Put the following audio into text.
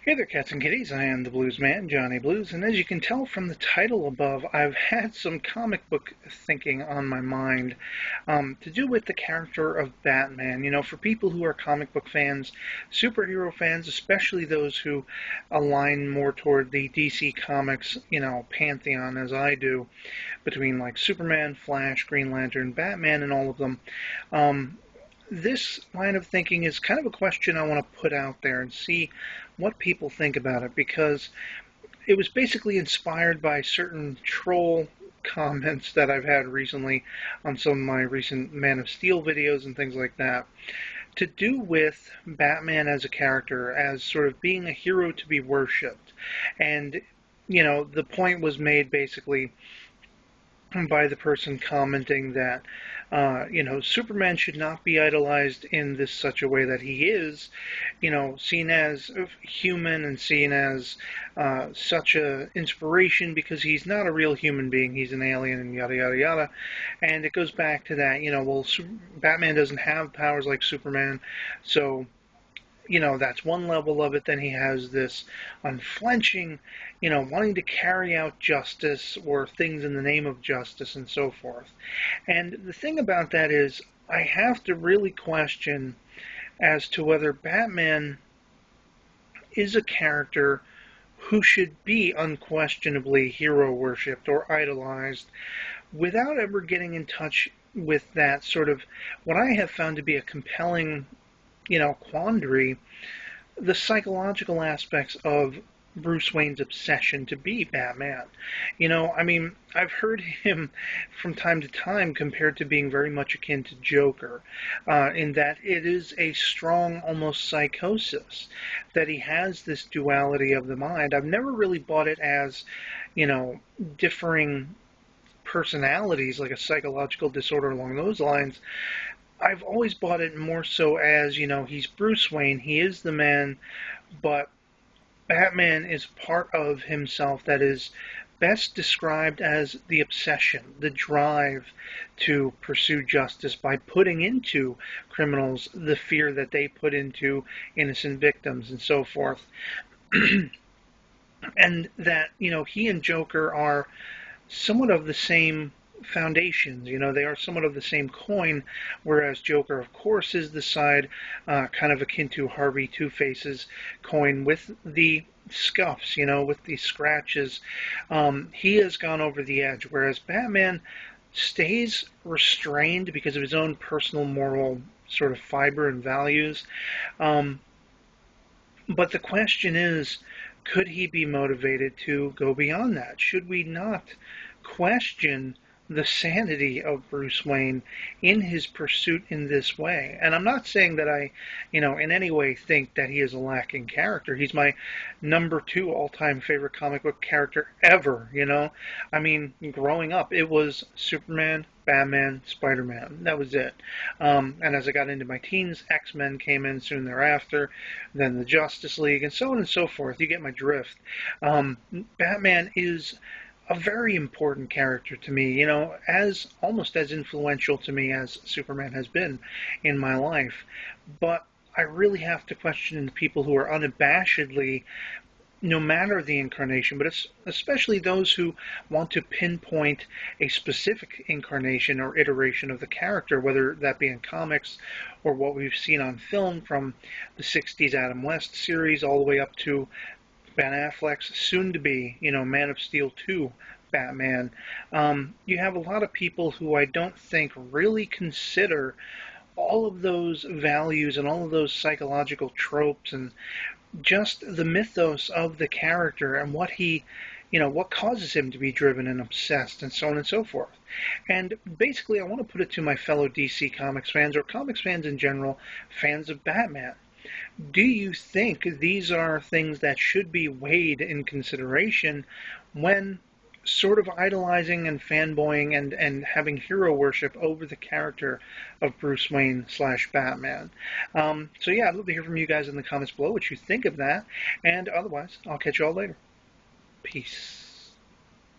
Hey there, cats and kitties. I am the Blues Man, Johnny Blues, and as you can tell from the title above, I've had some comic book thinking on my mind to do with the character of Batman. You know, for people who are comic book fans, superhero fans, especially those who align more toward the DC Comics, pantheon as I do, between like Superman, Flash, Green Lantern, Batman, and all of them. Um, this line of thinking is kind of a question I want to put out there and see what people think about it, because it was basically inspired by certain troll comments that I've had recently on some of my recent Man of Steel videos and things like that, to do with Batman as a character, as sort of being a hero to be worshipped. And, the point was made basically by the person commenting that, Superman should not be idolized in this such a way that he is, seen as human and seen as such a inspiration because he's not a real human being. He's an alien and yada yada yada. And it goes back to that, Batman doesn't have powers like Superman, so that's one level of it. Then he has this unflinching, wanting to carry out justice or things in the name of justice and so forth. And the thing about that is, I have to really question as to whether Batman is a character who should be unquestionably hero worshipped or idolized without ever getting in touch with that sort of what I have found to be a compelling quandary, the psychological aspects of Bruce Wayne's obsession to be Batman. I've heard him from time to time compared to being very much akin to Joker, in that it is a strong, almost psychosis, that he has this duality of the mind. I've never really bought it as, differing personalities, like a psychological disorder along those lines. I've always bought it more so as, he's Bruce Wayne, he is the man, but Batman is part of himself that is best described as the obsession, the drive to pursue justice by putting into criminals the fear that they put into innocent victims and so forth. And that, he and Joker are somewhat of the same foundations. They are somewhat of the same coin, whereas Joker, of course, is the side kind of akin to Harvey Two-Face's coin with the scuffs, with the scratches. He has gone over the edge, whereas Batman stays restrained because of his own personal moral sort of fiber and values. But the question is, could he be motivated to go beyond that? Should we not question the sanity of Bruce Wayne in his pursuit in this way? And I'm not saying that I, in any way think that he is a lacking character. He's my number 2 all-time favorite comic book character ever, growing up, it was Superman, Batman, Spider-Man. That was it. And as I got into my teens, X-Men came in soon thereafter, then the Justice League, and so on and so forth. You get my drift. Batman is a very important character to me, as almost as influential to me as Superman has been in my life. But I really have to question the people who are unabashedly, no matter the incarnation, but especially those who want to pinpoint a specific incarnation or iteration of the character, whether that be in comics or what we've seen on film from the 60s Adam West series all the way up to Ben Affleck's soon-to-be, Man of Steel 2 Batman. You have a lot of people who I don't think really consider all of those values and all of those psychological tropes and just the mythos of the character and what he, what causes him to be driven and obsessed and so on and so forth. And basically, I want to put it to my fellow DC Comics fans, or comics fans in general, fans of Batman. Do you think these are things that should be weighed in consideration when sort of idolizing and fanboying and having hero worship over the character of Bruce Wayne / Batman? So yeah, I'd love to hear from you guys in the comments below what you think of that. And otherwise, I'll catch you all later. Peace.